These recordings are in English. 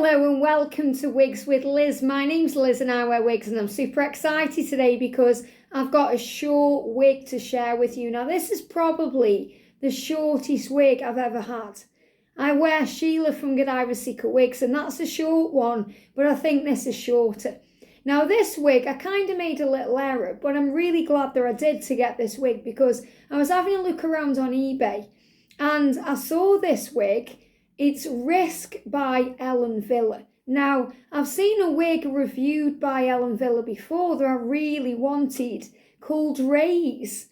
Hello and welcome to Wigs with Liz. My name's Liz and I wear wigs, and I'm super excited today because I've got a short wig to share with you. Now this is probably the shortest wig I've ever had. I wear Sheila from Godiva Secret Wigs and that's a short one, but I think this is shorter. Now this wig, I kind of made a little error, but I'm really glad that I did to get this wig because I was having a look around on eBay and I saw this wig. It's Risk by Ellen Wille. Now, I've seen a wig reviewed by Ellen Wille before that I really wanted called Raise.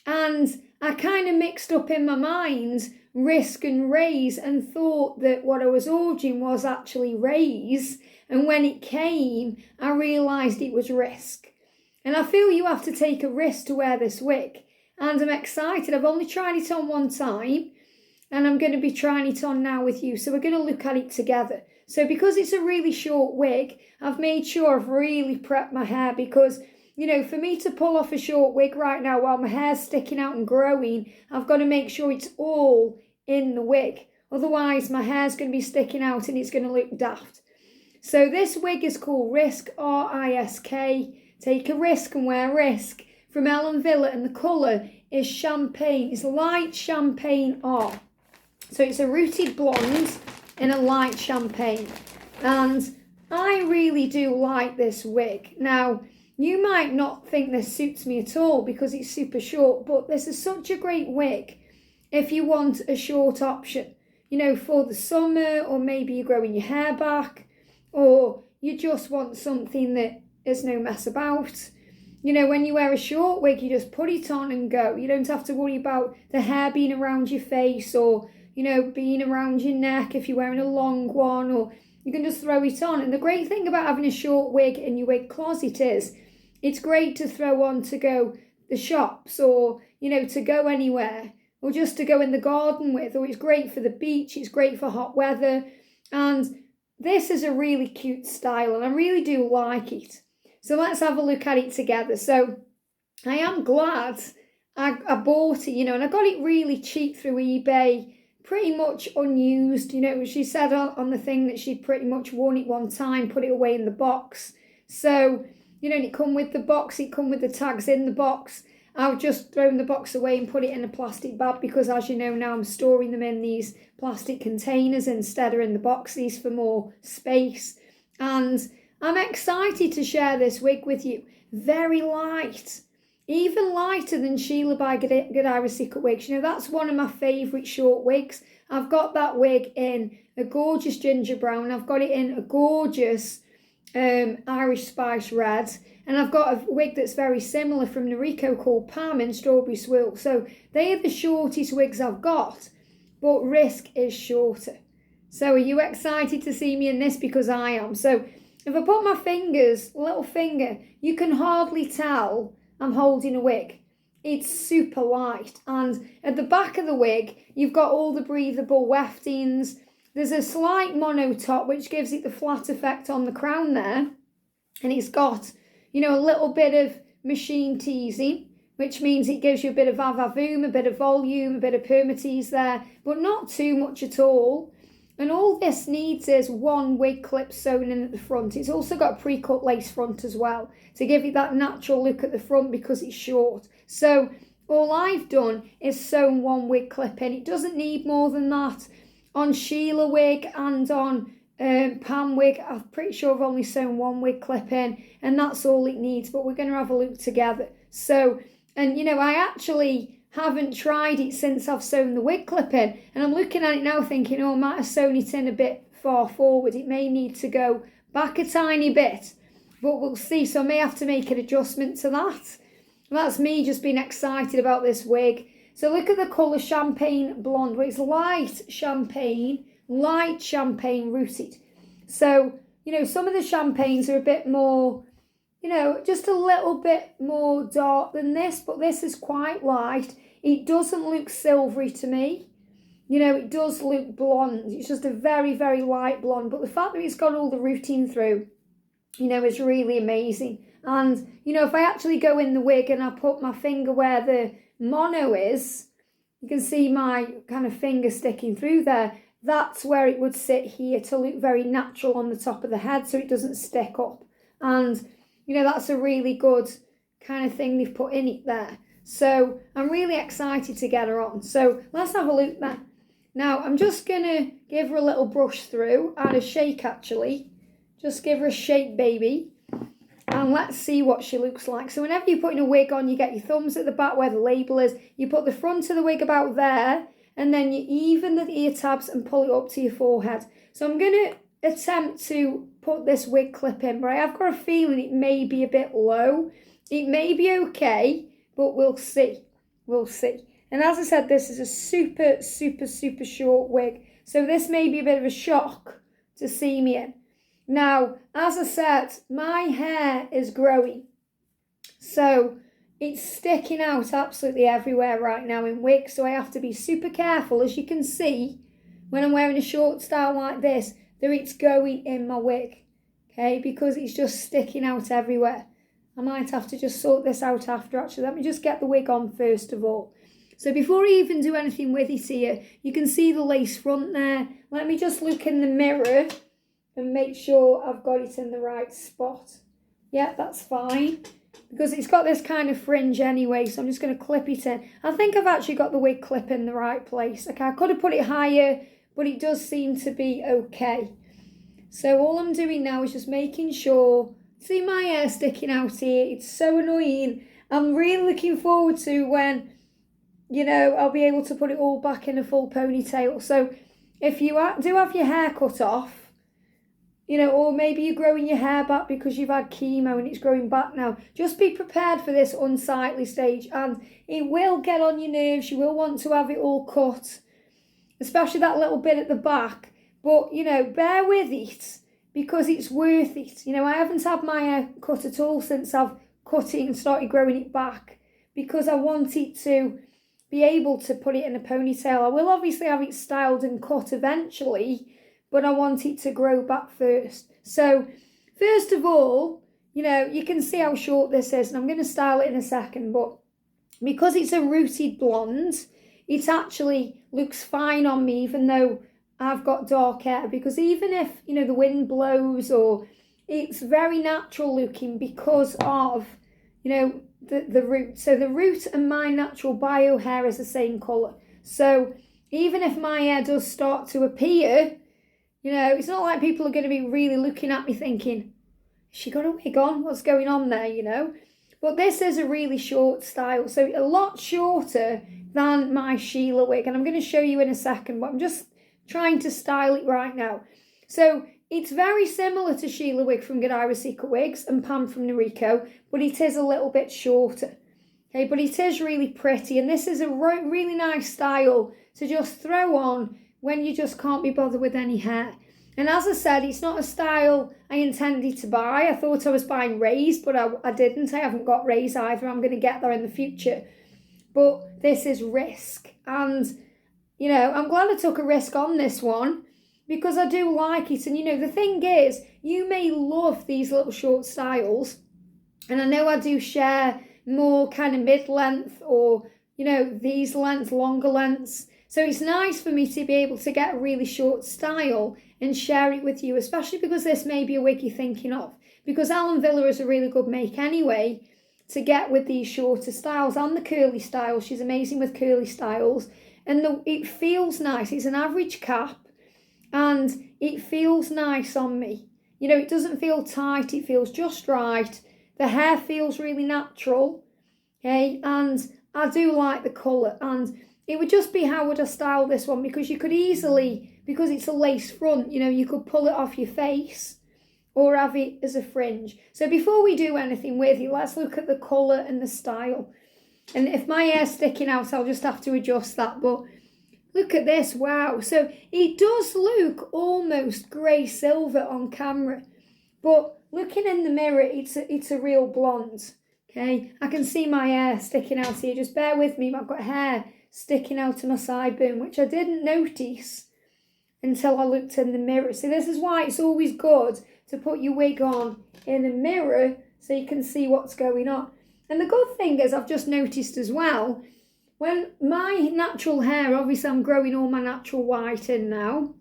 And I kind of mixed up in my mind Risk and Raise and thought that what I was ordering was actually Raise. And when it came, I realised it was Risk. And I feel you have to take a risk to wear this wig. And I'm excited. I've only tried it on one time. And I'm going to be trying it on now with you. So we're going to look at it together. So because it's a really short wig, I've made sure I've really prepped my hair because, you know, for me to pull off a short wig right now while my hair's sticking out and growing, I've got to make sure it's all in the wig. Otherwise, my hair's going to be sticking out and it's going to look daft. So this wig is called Risk, R-I-S-K. Take a risk and wear Risk from Ellen Wille, and the colour is champagne. It's light champagne R. So it's a rooted blonde in a light champagne. And I really do like this wig. Now, you might not think this suits me at all because it's super short, but this is such a great wig if you want a short option. You know, for the summer, or maybe you're growing your hair back, or you just want something that is no mess about. You know, when you wear a short wig, you just put it on and go. You don't have to worry about the hair being around your face or, you know, being around your neck if you're wearing a long one, or you can just throw it on. And the great thing about having a short wig in your wig closet is it's great to throw on to go the shops, or, you know, to go anywhere, or just to go in the garden with, or it's great for the beach, it's great for hot weather. And this is a really cute style and I really do like it. So let's have a look at it together. So I am glad I bought it, you know, and I got it really cheap through eBay. Pretty much unused, you know. She said on the thing that she'd pretty much worn it one time, put it away in the box. So, you know, and it come with the box, it come with the tags in the box. I've just thrown the box away and put it in a plastic bag because, as you know now, I'm storing them in these plastic containers instead of in the boxes for more space. And I'm excited to share this wig with you. Very light. Even lighter than Sheila by Godiva Secret Wigs. You know, that's one of my favourite short wigs. I've got that wig in a gorgeous ginger brown. I've got it in a gorgeous Irish spice red. And I've got a wig that's very similar from Noriko called Pam in Strawberry Swirl. So they are the shortest wigs I've got. But Risk is shorter. So are you excited to see me in this? Because I am. So if I put my fingers, little finger, you can hardly tell I'm holding a wig. It's super light, and at the back of the wig you've got all the breathable weftings. There's a slight mono top which gives it the flat effect on the crown there, and it's got, you know, a little bit of machine teasing, which means it gives you a bit of va-va-voom, a bit of volume, a bit of permatease there, but not too much at all. And all this needs is one wig clip sewn in at the front. It's also got a pre-cut lace front as well to give it that natural look at the front because it's short. So all I've done is sewn one wig clip in. It doesn't need more than that. On Sheila wig and on Pam wig, I'm pretty sure I've only sewn one wig clip in, and that's all it needs. But we're going to have a look together. So, and you know, I actually haven't tried it since I've sewn the wig clip in, and I'm looking at it now thinking, oh, I might have sewn it in a bit far forward. It may need to go back a tiny bit, but we'll see. So I may have to make an adjustment to that. And that's me just being excited about this wig. So look at the colour champagne blonde. Well, it's light champagne rooted. So, you know, some of the champagnes are a bit more, you know, just a little bit more dark than this, but this is quite light. It doesn't look silvery to me. You know, it does look blonde. It's just a very, very light blonde. But the fact that it's got all the rooting through, you know, is really amazing. And, you know, if I actually go in the wig and I put my finger where the mono is, you can see my kind of finger sticking through there. that's where it would sit here to look very natural on the top of the head so it doesn't stick up. And, you know, that's a really good kind of thing they've put in it there. So I'm really excited to get her on. So let's have a look then. Now, I'm just going to give her a little brush through and a shake, actually. Just give her a shake, baby. And let's see what she looks like. So whenever you're putting a wig on, you get your thumbs at the back where the label is. You put the front of the wig about there. And then you even the ear tabs and pull it up to your forehead. So I'm going to attempt to put this wig clip in. But I have got a feeling it may be a bit low. It may be okay, but we'll see. We'll see. And as I said, this is a super, super, super short wig. So this may be a bit of a shock to see me in. Now, as I said, my hair is growing. So it's sticking out absolutely everywhere right now in wigs. So I have to be super careful. As you can see, when I'm wearing a short style like this, that it's going in my wig. Okay, because it's just sticking out everywhere. I might have to just sort this out after, actually. Let me just get the wig on first of all. So before I even do anything with it here, you can see the lace front there. Let me just look in the mirror and make sure I've got it in the right spot. Yeah, that's fine. Because it's got this kind of fringe anyway, so I'm just going to clip it in. I think I've actually got the wig clip in the right place. Okay, I could have put it higher, but it does seem to be okay. So all I'm doing now is just making sure. See my hair sticking out here? It's so annoying. I'm really looking forward to when, you know, I'll be able to put it all back in a full ponytail. So if you do have your hair cut off, you know, or maybe you're growing your hair back because you've had chemo and it's growing back now, just be prepared for this unsightly stage, and it will get on your nerves. You will want to have it all cut, especially that little bit at the back. But, you know, bear with it because it's worth it. You know, I haven't had my hair cut at all since I've cut it and started growing it back because I want it to be able to put it in a ponytail. I will obviously have it styled and cut eventually, but I want it to grow back first. So first of all, you know, you can see how short this is, and I'm going to style it in a second, but because it's a rooted blonde, it actually looks fine on me, even though I've got dark hair, because even if, you know, the wind blows, or it's very natural looking because of, you know, the root. So the root and my natural bio hair is the same colour. So even if my hair does start to appear, you know, it's not like people are going to be really looking at me thinking, has she got a wig on? What's going on there, you know? But this is a really short style, so a lot shorter than my Sheila wig. And I'm going to show you in a second, but I'm just trying to style it right now. So it's very similar to Sheila wig from Godiva Secret Wigs and Pam from Noriko, but it is a little bit shorter. Okay, but it is really pretty, and this is a really nice style to just throw on when you just can't be bothered with any hair. And as I said, it's not a style I intended to buy. I thought I was buying rays, but I didn't. I haven't got rays either. I'm going to get there in the future. But this is risk. And, you know, I'm glad I took a risk on this one because I do like it. And, you know, the thing is, you may love these little short styles. And I know I do share more kind of mid-length or, you know, these lengths, longer lengths. So it's nice for me to be able to get a really short style and share it with you, especially because this may be a wig you're thinking of. Because Ellen Wille is a really good make anyway to get with these shorter styles and the curly styles. She's amazing with curly styles. And it feels nice. It's an average cap and it feels nice on me. You know, it doesn't feel tight. It feels just right. The hair feels really natural. Okay, and I do like the colour. And it would just be how would I style this one, because you could easily, because it's a lace front, you know, you could pull it off your face or have it as a fringe. So before we do anything with it, let's look at the colour and the style. And if my hair's sticking out, I'll just have to adjust that. But look at this, wow. So it does look almost grey silver on camera. But looking in the mirror, it's a real blonde. Okay, I can see my hair sticking out here. Just bear with me, I've got hair sticking out of my sideburn, which I didn't notice until I looked in the mirror. So this is why it's always good to put your wig on in a mirror so you can see what's going on. And the good thing is, I've just noticed as well, when my natural hair, obviously I'm growing all my natural white in now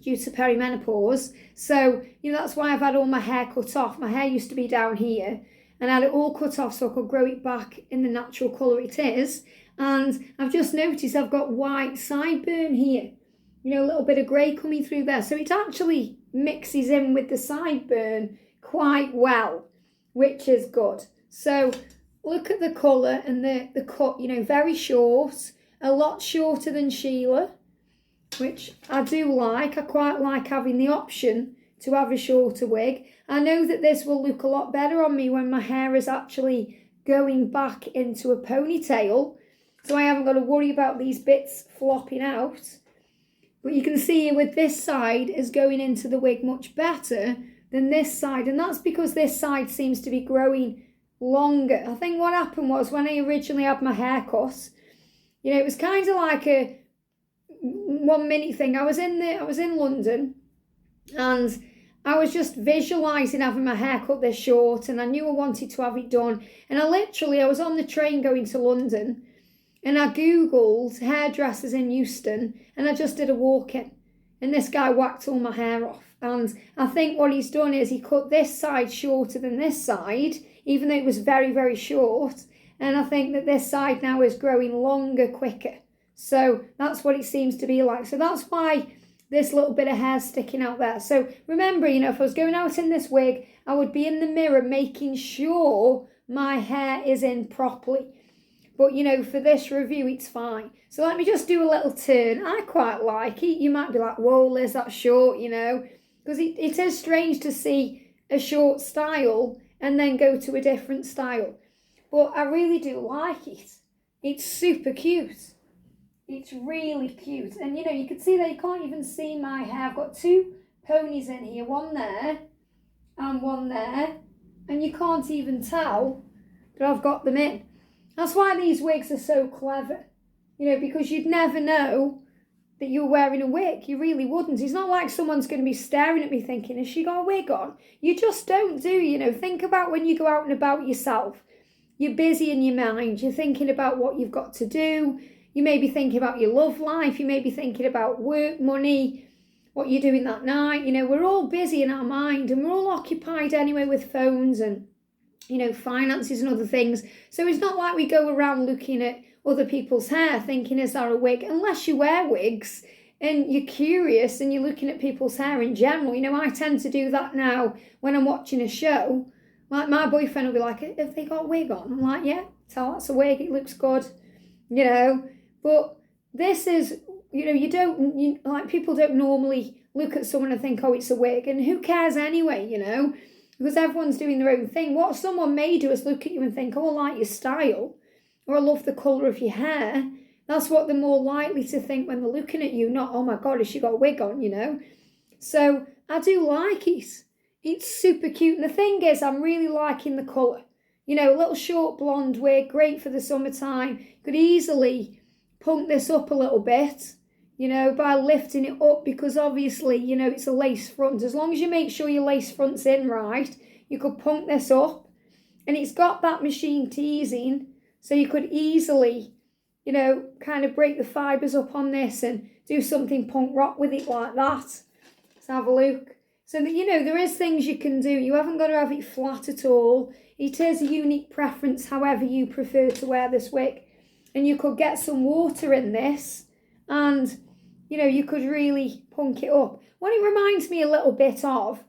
due to perimenopause. So, that's why I've had all my hair cut off. My hair used to be down here and I had it all cut off so I could grow it back in the natural colour it is. And I've just noticed I've got white sideburn here. A little bit of grey coming through there. So it actually mixes in with the sideburn quite well, which is good. So look at the colour and the cut, very short, a lot shorter than Sheila, which I do like. I quite like having the option to have a shorter wig. I know that this will look a lot better on me when my hair is actually going back into a ponytail, so I haven't got to worry about these bits flopping out. But you can see with this side is going into the wig much better than this side, and that's because this side seems to be growing longer. I think what happened was when I originally had my hair cut, it was kind of like a 1 minute thing. I was in London and I was just visualising having my hair cut this short, and I knew I wanted to have it done. And I was on the train going to London and I googled hairdressers in Euston and I just did a walk-in and this guy whacked all my hair off. And I think what he's done is he cut this side shorter than this side, even though it was very, very short. And I think that this side now is growing longer, quicker. So that's what it seems to be like. So that's why this little bit of hair sticking out there. So remember, if I was going out in this wig, I would be in the mirror making sure my hair is in properly. But, for this review, it's fine. So let me just do a little turn. I quite like it. You might be like, whoa, Liz, that's short, because it is strange to see a short style and then go to a different style. But I really do like it. It's super cute. It's really cute. And, you can see that you can't even see my hair. I've got 2 ponies in here, one there and one there. And you can't even tell that I've got them in. That's why these wigs are so clever, because you'd never know that you're wearing a wig. You really wouldn't. It's not like someone's going to be staring at me thinking, has she got a wig on? You just don't do, Think about when you go out and about yourself. You're busy in your mind. You're thinking about what you've got to do. You may be thinking about your love life. You may be thinking about work, money, what you're doing that night. We're all busy in our mind and we're all occupied anyway with phones and finances and other things. So it's not like we go around looking at other people's hair thinking, is there a wig? Unless you wear wigs and you're curious and you're looking at people's hair in general. I tend to do that now when I'm watching a show. Like my boyfriend will be like, have they got a wig on? I'm like, yeah, tell that's a wig. It looks good, But this is, people don't normally look at someone and think, oh, it's a wig. And who cares anyway, because everyone's doing their own thing. What someone may do is look at you and think, oh, I like your style, or I love the colour of your hair. That's what they're more likely to think when they're looking at you, not, oh my God, has she got a wig on, So I do like it. It's super cute. And the thing is, I'm really liking the colour. A little short blonde wig, great for the summertime. Could easily punk this up a little bit, by lifting it up, because obviously, it's a lace front. As long as you make sure your lace front's in right, you could punk this up. And it's got that machine teasing, so you could easily, kind of break the fibres up on this and do something punk rock with it like that. Let's have a look. So, there is things you can do. You haven't got to have it flat at all. It is a unique preference, however you prefer to wear this wig. And you could get some water in this and, you could really punk it up. What it reminds me a little bit of,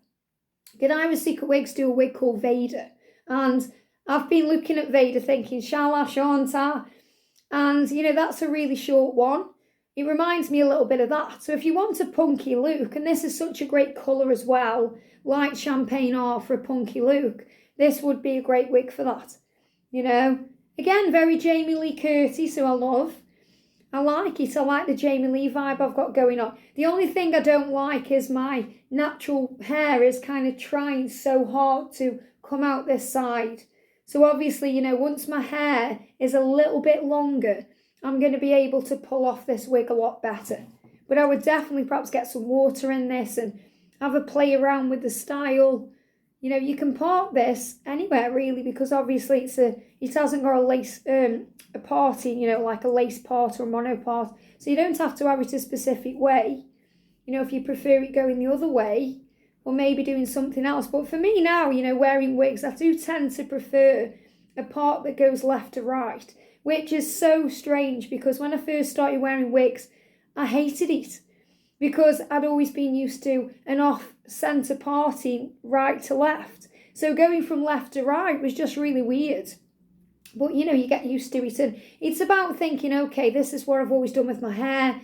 Godiva Secret Wigs do a wig called Vader. And I've been looking at Vader thinking, shall I, shan't I? And, that's a really short one. It reminds me a little bit of that. So if you want a punky look, and this is such a great colour as well, light champagne or for a punky look, this would be a great wig for that, Again, very Jamie Lee Curtis, who I love. I like it. I like the Jamie Lee vibe I've got going on. The only thing I don't like is my natural hair is kind of trying so hard to come out this side. So obviously, once my hair is a little bit longer, I'm going to be able to pull off this wig a lot better. But I would definitely perhaps get some water in this and have a play around with the style, You know, you can part this anywhere really, because obviously it hasn't got a lace a parting, you know, like a lace part or a mono part. So you don't have to have it a specific way. You know, if you prefer it going the other way, or maybe doing something else. But for me now, you know, wearing wigs, I do tend to prefer a part that goes left to right, which is so strange because when I first started wearing wigs, I hated it because I'd always been used to an off-centre parting right to left. So going from left to right was just really weird. But, you know, you get used to it. And it's about thinking, okay, this is what I've always done with my hair.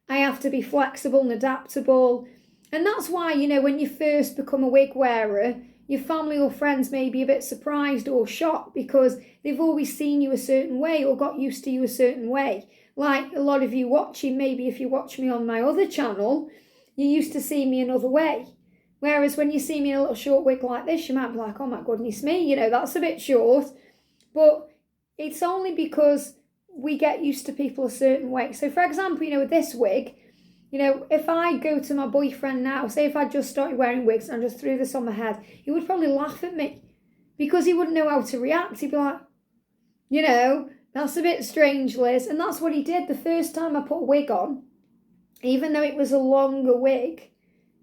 I have to be flexible and adaptable. And that's why, you know, when you first become a wig wearer, your family or friends may be a bit surprised or shocked because they've always seen you a certain way or got used to you a certain way. Like a lot of you watching, maybe if you watch me on my other channel, you used to see me another way. Whereas when you see me in a little short wig like this, you might be like, oh my goodness me, you know, that's a bit short. But it's only because we get used to people a certain way. So for example, you know, with this wig, you know, if I go to my boyfriend now, say if I just started wearing wigs and I just threw this on my head, he would probably laugh at me because he wouldn't know how to react. He'd be like, you know, that's a bit strange, Liz. And that's what he did the first time I put a wig on. Even though it was a longer wig,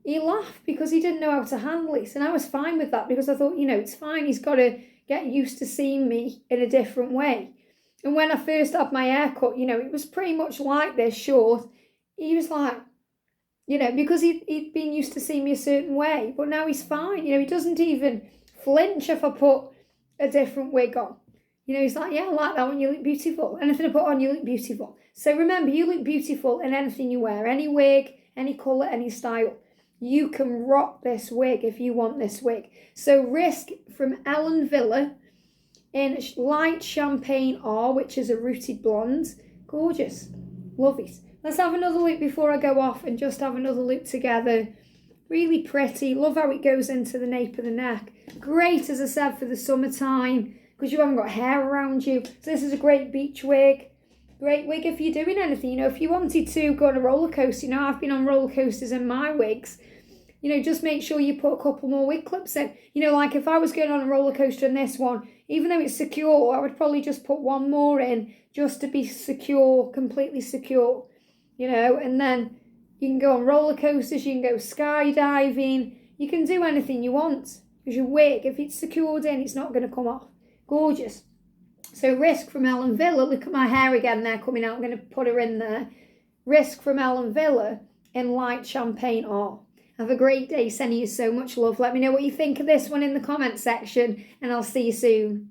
he laughed because he didn't know how to handle it. And I was fine with that because I thought, you know, it's fine. He's got to get used to seeing me in a different way. And when I first had my hair cut, you know, it was pretty much like this, short. He was like, you know, because he'd been used to seeing me a certain way. But now he's fine. You know, he doesn't even flinch if I put a different wig on. You know, he's like, yeah, I like that one. You look beautiful. Anything I put on, you look beautiful. So remember, you look beautiful in anything you wear. Any wig, any colour, any style. You can rock this wig if you want this wig. So Risk from Ellen Wille in light champagne R, which is a rooted blonde. Gorgeous. Love it. Let's have another look before I go off and just have another look together. Really pretty. Love how it goes into the nape of the neck. Great, as I said, for the summertime because you haven't got hair around you. So this is a great beach wig. Great wig if you're doing anything. You know, if you wanted to go on a roller coaster, you know, I've been on roller coasters in my wigs. You know, just make sure you put a couple more wig clips in. You know, like if I was going on a roller coaster in this one, even though it's secure, I would probably just put one more in just to be secure, completely secure. You know, and then you can go on roller coasters, you can go skydiving, you can do anything you want. Because your wig, if it's secured in, it's not going to come off. Gorgeous. So Risk from Ellen Wille, look at my hair again there coming out, I'm going to put her in there. Risk from Ellen Wille in light champagne R. Have a great day, sending you so much love. Let me know what you think of this one in the comment section, and I'll see you soon.